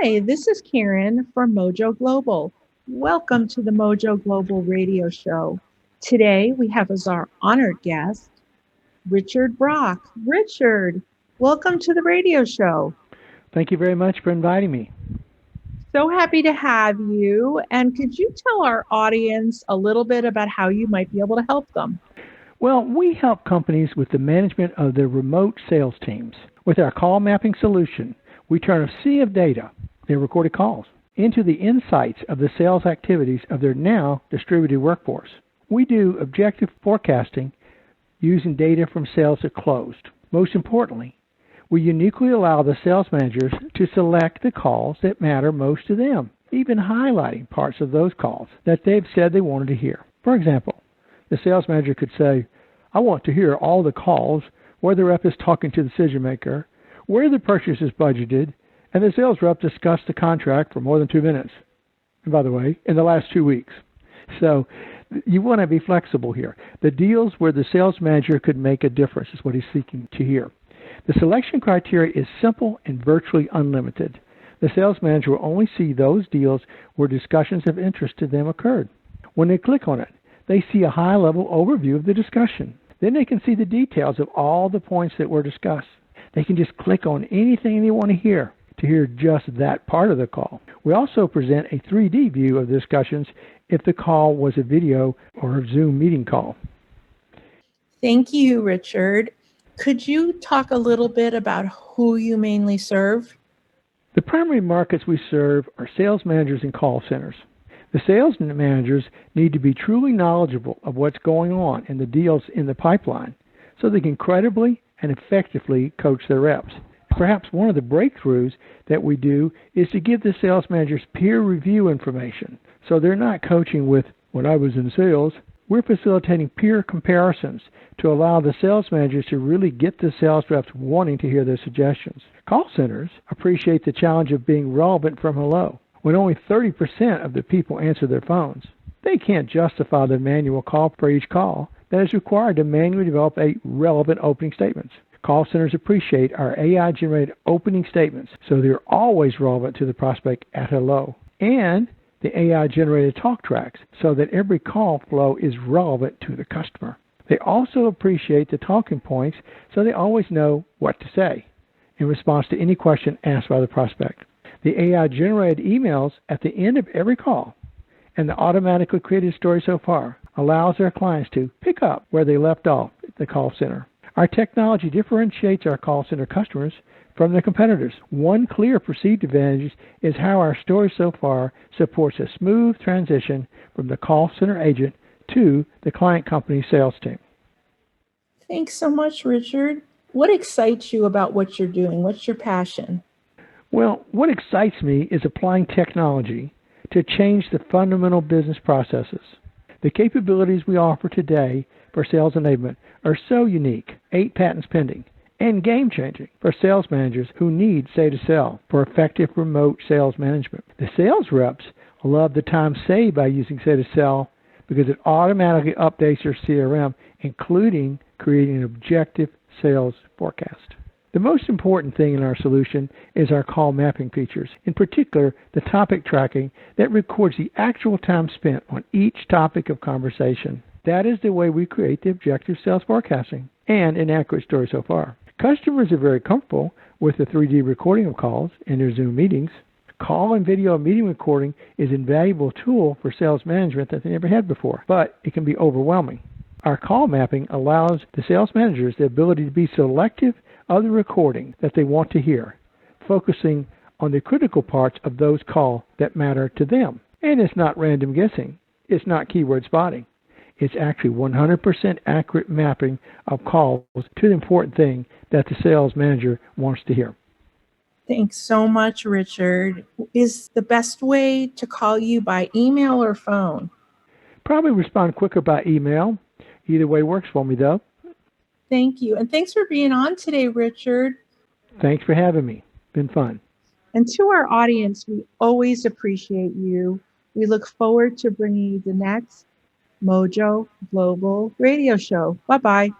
Hi, this is Karen from Mojo Global. Welcome to the Mojo Global Radio Show. Today we have as our honored guest, Richard Brock. Richard, welcome to the radio show. Thank you very much for inviting me. So happy to have you. And could you tell our audience a little bit about how you might be able to help them? Well, we help companies with the management of their remote sales teams. With our call mapping solution, we turn a sea of data, their recorded calls, into the insights of the sales activities of their now distributed workforce. We do objective forecasting using data from sales that closed. Most importantly, we uniquely allow the sales managers to select the calls that matter most to them, even highlighting parts of those calls that they've said they wanted to hear. For example, the sales manager could say, I want to hear all the calls where the rep is talking to the decision maker, where the purchase is budgeted, and the sales rep discussed the contract for more than 2 minutes. And by the way, in the last 2 weeks. So you want to be flexible here. The deals where the sales manager could make a difference is what he's seeking to hear. The selection criteria is simple and virtually unlimited. The sales manager will only see those deals where discussions of interest to them occurred. When they click on it, they see a high-level overview of the discussion. Then they can see the details of all the points that were discussed. They can just click on anything they want to hear just that part of the call. We also present a 3D view of the discussions if the call was a video or a Zoom meeting call. Thank you, Richard. Could you talk a little bit about who you mainly serve? The primary markets we serve are sales managers and call centers. The sales managers need to be truly knowledgeable of what's going on in the deals in the pipeline so they can credibly and effectively coach their reps. Perhaps one of the breakthroughs that we do is to give the sales managers peer review information so they're not coaching with, when I was in sales. We're facilitating peer comparisons to allow the sales managers to really get the sales reps wanting to hear their suggestions. Call centers appreciate the challenge of being relevant from hello. When only 30% of the people answer their phones, they can't justify the manual call for each call that is required to manually develop a relevant opening statements. Call centers appreciate our AI-generated opening statements, so they're always relevant to the prospect at hello. And the AI-generated talk tracks, so that every call flow is relevant to the customer. They also appreciate the talking points, so they always know what to say in response to any question asked by the prospect. The AI-generated emails at the end of every call and the automatically created story so far allows their clients to pick up where they left off at the call center. Our technology differentiates our call center customers from their competitors. One clear perceived advantage is how our story so far supports a smooth transition from the call center agent to the client company sales team. Thanks so much, Richard. What excites you about what you're doing? What's your passion? Well, what excites me is applying technology to change the fundamental business processes. The capabilities we offer today for sales enablement are so unique, 8 patents pending, and game-changing for sales managers who need Say to Sell for effective remote sales management. The sales reps love the time saved by using Say to Sell because it automatically updates their CRM, including creating an objective sales forecast. The most important thing in our solution is our call mapping features, in particular the topic tracking that records the actual time spent on each topic of conversation. That is the way we create the objective sales forecasting and an accurate story so far. Customers are very comfortable with the 3D recording of calls in their Zoom meetings. Call and video meeting recording is an invaluable tool for sales management that they never had before, but it can be overwhelming. Our call mapping allows the sales managers the ability to be selective of the recording that they want to hear, focusing on the critical parts of those calls that matter to them. And it's not random guessing. It's not keyword spotting. It's actually 100% accurate mapping of calls to the important thing that the sales manager wants to hear. Thanks so much, Richard. Is the best way to call you by email or phone? Probably respond quicker by email. Either way works for me, though. Thank you. And thanks for being on today, Richard. Thanks for having me. Been fun. And to our audience, we always appreciate you. We look forward to bringing you the next Mojo Global Radio Show. Bye-bye.